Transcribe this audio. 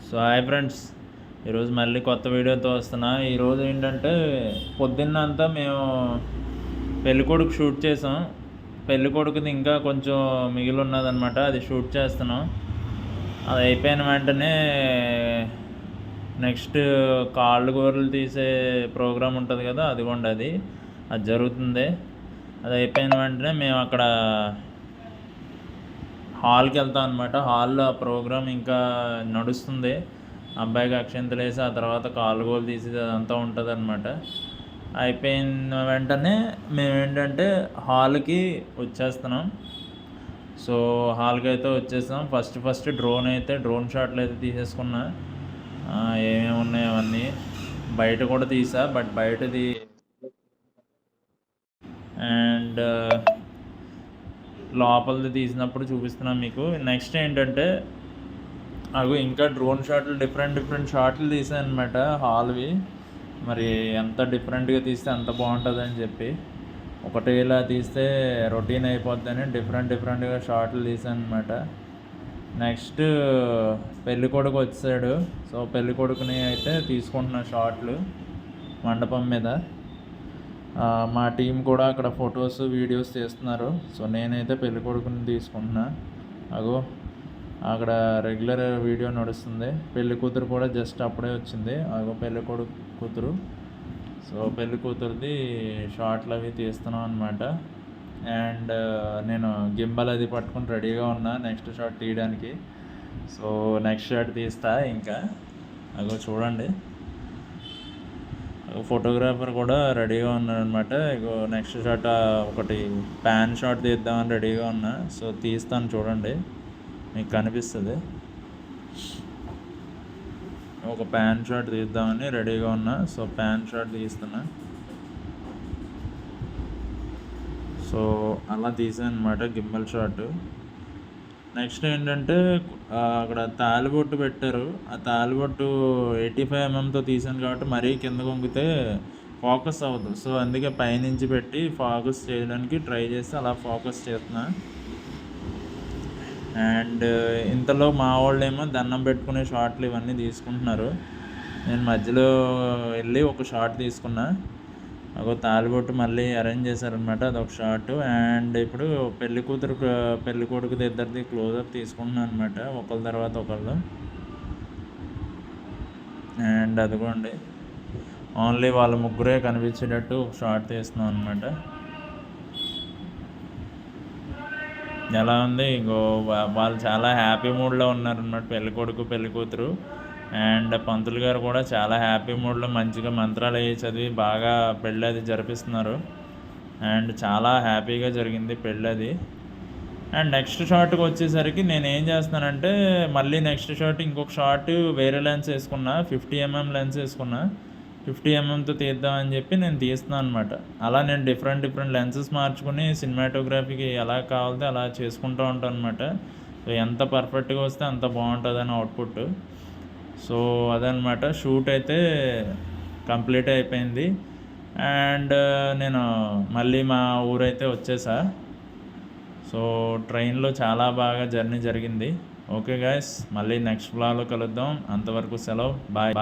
So hi friends, ఈరోజు మళ్ళీ కొత్త వీడియోతో వస్తున్నా. ఈరోజు ఏంటంటే పొద్దున్నంతా మేము పెళ్ళికొడుకు షూట్ చేసాం. పెళ్ళికొడుకుది ఇంకా కొంచెం మిగిలి ఉన్నదనమాట, అది షూట్ చేస్తున్నాం. అది అయిపోయిన వెంటనే నెక్స్ట్ కాళ్ళు గోర్లు తీసే ప్రోగ్రాం ఉంటుంది కదా, అదిగోండి అది జరుగుతుంది. అది అయిపోయిన వెంటనే మేము అక్కడ హాల్కి వెళ్తాం అనమాట. హాల్లో ఆ ప్రోగ్రామ్ ఇంకా నడుస్తుంది. అబ్బాయికి అక్షింతలు వేసి ఆ తర్వాత కాలుగోలు తీసి అదంతా ఉంటుంది అనమాట. అయిపోయిన వెంటనే మేము ఏంటంటే హాల్కి వచ్చేస్తున్నాం. సో హాల్కి అయితే వచ్చేసాం. ఫస్ట్ డ్రోన్ షాట్లు అయితే తీసేసుకున్నా. ఏమేమి ఉన్నాయి అవన్నీ బయట కూడా తీసా, బట్ బయటది అండ్ లోపలిది తీసినప్పుడు చూపిస్తున్నాను మీకు. నెక్స్ట్ ఏంటంటే అవి ఇంకా డ్రోన్ షాట్లు డిఫరెంట్ షాట్లు తీసాను అనమాట హాల్వి. మరి ఎంత డిఫరెంట్గా తీస్తే అంత బాగుంటుందని చెప్పి, ఒకటి ఇలా తీస్తే రొటీన్ అయిపోద్దని డిఫరెంట్గా షాట్లు తీసాను అనమాట. నెక్స్ట్ పెళ్ళికొడుకు వచ్చాడు. సో పెళ్ళికొడుకుని అయితే తీసుకుంటున్న షాట్లు మండపం మీద. మా టీం కూడా అక్కడ ఫొటోస్ వీడియోస్ తీస్తున్నారు. సో నేనైతే పెళ్ళికొడుకుని తీసుకుంటున్నా. అక్కడ రెగ్యులర్ వీడియో నడుస్తుంది. పెళ్లి కూతురు కూడా జస్ట్ అప్పుడే వచ్చింది. పెళ్ళికొడుకు కూతురు. సో పెళ్లి కూతురుది షాట్లు అవి తీస్తున్నాం అనమాట. అండ్ నేను గింబల్ అది పట్టుకుని రెడీగా ఉన్నా నెక్స్ట్ షాట్ తీయడానికి. సో నెక్స్ట్ షాట్ తీస్తా ఇంకా. చూడండి, ఫోటోగ్రాఫర్ కూడా రెడీగా ఉన్నాడు అనమాట. నెక్స్ట్ షాట్ ఒకటి ప్యాన్ షాట్ తీద్దామని రెడీగా ఉన్నా. సో తీస్తాను, చూడండి, మీకు కనిపిస్తుంది. ఒక ప్యాన్ షాట్ తీద్దామని రెడీగా ఉన్నా. సో ప్యాన్ షాట్ తీస్తున్నా. సో అలా తీసాను అనమాట గింబల్ షాట్. నెక్స్ట్ ఏంటంటే అక్కడ తాలిబొట్టు పెట్టారు. ఆ తాలిబొట్టు 85mm తీసాను కాబట్టి మరీ కింద కొంగితే ఫోకస్ అవ్వదు. సో అందుకే పైనుంచి పెట్టి ఫోకస్ చేయడానికి ట్రై చేసి అలా ఫోకస్ చేస్తున్నా. అండ్ ఇంతలో మా వాళ్ళేమో దండం పెట్టుకునే షాట్లు ఇవన్నీ తీసుకుంటున్నారు. నేను మధ్యలో వెళ్ళి ఒక షాట్ తీసుకున్నా. తాలిబొట్టు మళ్ళీ అరేంజ్ చేశారనమాట, అదొక షాట్. అండ్ ఇప్పుడు పెళ్లి కొడుకుది ఇద్దరిది క్లోజప్ తీసుకుంటున్నాను అనమాట, ఒకళ్ళ తర్వాత ఒకళ్ళు. అండ్ అదిగోండి, ఓన్లీ వాళ్ళ ముగ్గురే కనిపించేటట్టు ఒక షాట్ తీస్తున్నాం అనమాట. ఎలా ఉంది? వాళ్ళు చాలా హ్యాపీ మూడ్లో ఉన్నారనమాట, పెళ్ళికొడుకు పెళ్లి కూతురు. అండ్ పంతులు గారు కూడా చాలా హ్యాపీ మూడ్లో మంచిగా మంత్రాలు అవి చదివి బాగా పెళ్ళి అది జరిపిస్తున్నారు. అండ్ చాలా హ్యాపీగా జరిగింది పెళ్ళి అది. అండ్ నెక్స్ట్ షాట్కి వచ్చేసరికి నేను ఏం చేస్తున్నానంటే మళ్ళీ నెక్స్ట్ షాట్ ఇంకొక షాట్ వేరే లెన్స్ వేసుకున్నా, 50mm లెన్స్ వేసుకున్నా. 50mmతో తీద్దామని చెప్పి నేను తీస్తున్నాను అనమాట. అలా నేను డిఫరెంట్ లెన్సెస్ మార్చుకుని సినిమాటోగ్రఫీకి ఎలా కావాలితే అలా చేసుకుంటూ ఉంటాను అనమాట. సో ఎంత పర్ఫెక్ట్గా వస్తే అంత బాగుంటుందని అవుట్పుట్. సో అదనమాట, షూట్ అయితే కంప్లీట్ అయిపోయింది. అండ్ నేను మళ్ళీ మా ఊరైతే వచ్చేసా. సో ట్రైన్లో చాలా బాగా జర్నీ జరిగింది. ఓకే గాయస్, మళ్ళీ నెక్స్ట్ వ్లాగ్లో కలుద్దాం. అంతవరకు సెలవు, బాయ్.